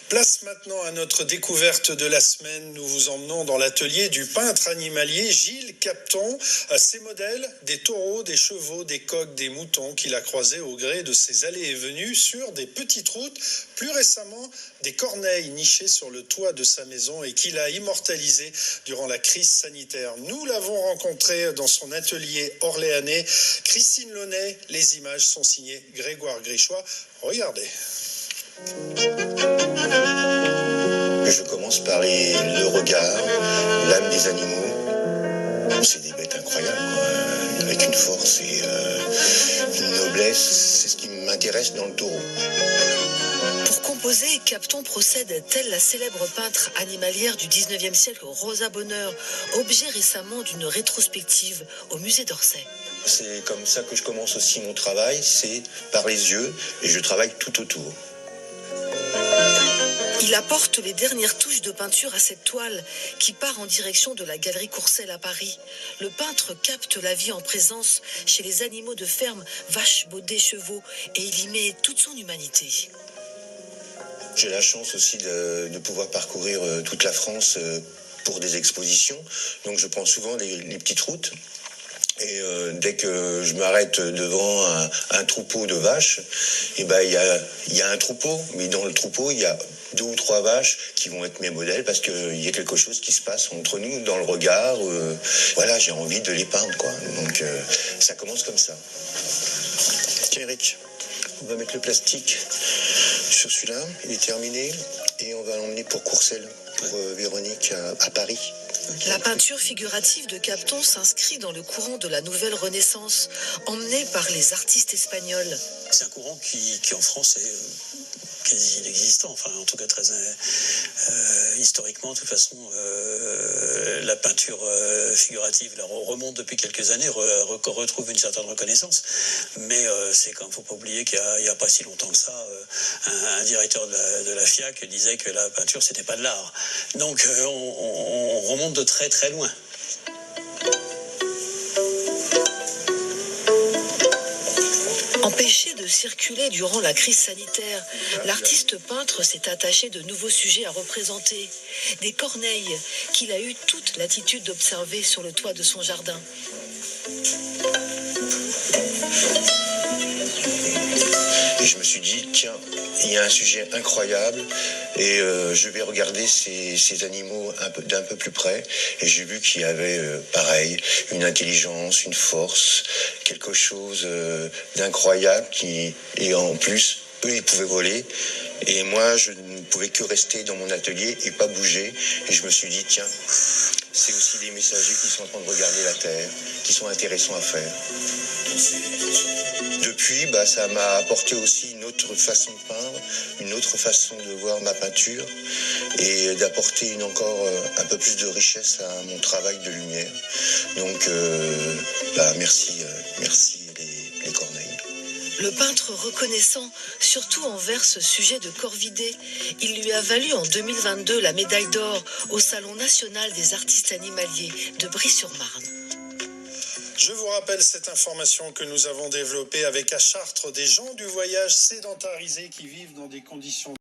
Place maintenant à notre découverte de la semaine. Nous vous emmenons dans l'atelier du peintre animalier Gilles Capton. Ses modèles, des taureaux, des chevaux, des coqs, des moutons qu'il a croisés au gré de ses allées et venues sur des petites routes. Plus récemment, des corneilles nichées sur le toit de sa maison et qu'il a immortalisées durant la crise sanitaire. Nous l'avons rencontré dans son atelier orléanais. Christine Launay, les images sont signées Grégoire Grichois. Regardez. Je commence par le regard, l'âme des animaux. C'est des bêtes incroyables, quoi, avec une force et une noblesse. C'est ce qui m'intéresse dans le taureau. Pour composer, Capton procède telle la célèbre peintre animalière du 19e siècle, Rosa Bonheur, objet récemment d'une rétrospective au musée d'Orsay. C'est comme ça que je commence aussi mon travail, c'est par les yeux, et je travaille tout autour. Il apporte les dernières touches de peinture à cette toile qui part en direction de la galerie Courcelles à Paris. Le peintre capte la vie en présence chez les animaux de ferme, vaches, baudets, chevaux, et il y met toute son humanité. J'ai la chance aussi de pouvoir parcourir toute la France pour des expositions, donc je prends souvent les petites routes. Et dès que je m'arrête devant un troupeau de vaches, et ben il y a un troupeau, mais dans le troupeau il y a 2 ou 3 vaches qui vont être mes modèles parce qu'il y a quelque chose qui se passe entre nous dans le regard. Voilà, j'ai envie de les peindre, quoi. Donc ça commence comme ça. Tiens Eric, on va mettre le plastique sur celui-là, il est terminé, et on va l'emmener pour Courcelles, pour Véronique à Paris. La peinture figurative de Capton s'inscrit dans le courant de la nouvelle Renaissance, emmenée par les artistes espagnols. C'est un courant qui en France est quasi inexistant, enfin en tout cas très historiquement. De toute façon, la peinture figurative remonte depuis quelques années, retrouve une certaine reconnaissance, mais c'est quand même, faut pas oublier qu'il y a pas si longtemps que ça, un directeur de la FIAC disait que la peinture c'était pas de l'art. Donc on remonte de très très loin. Empêché de circuler durant la crise sanitaire, l'artiste peintre s'est attaché de nouveaux sujets à représenter. Des corneilles qu'il a eu toute l'attitude d'observer sur le toit de son jardin. Et je me suis dit, tiens, il y a un sujet incroyable et je vais regarder ces animaux d'un peu plus près. Et j'ai vu qu'il y avait, pareil, une intelligence, une force, quelque chose d'incroyable et en plus, eux, ils pouvaient voler. Et moi, je ne pouvais que rester dans mon atelier et pas bouger. Et je me suis dit, tiens, c'est aussi des messagers qui sont en train de regarder la Terre, qui sont intéressants à faire. Depuis, ça m'a apporté aussi une autre façon de peindre, une autre façon de voir ma peinture et d'apporter encore un peu plus de richesse à mon travail de lumière. Donc, merci les corneilles. Le peintre reconnaissant, surtout envers ce sujet de corvidé, il lui a valu en 2022 la médaille d'or au Salon national des artistes animaliers de Brie-sur-Marne. Je vous rappelle cette information que nous avons développée avec à Chartres des gens du voyage sédentarisés qui vivent dans des conditions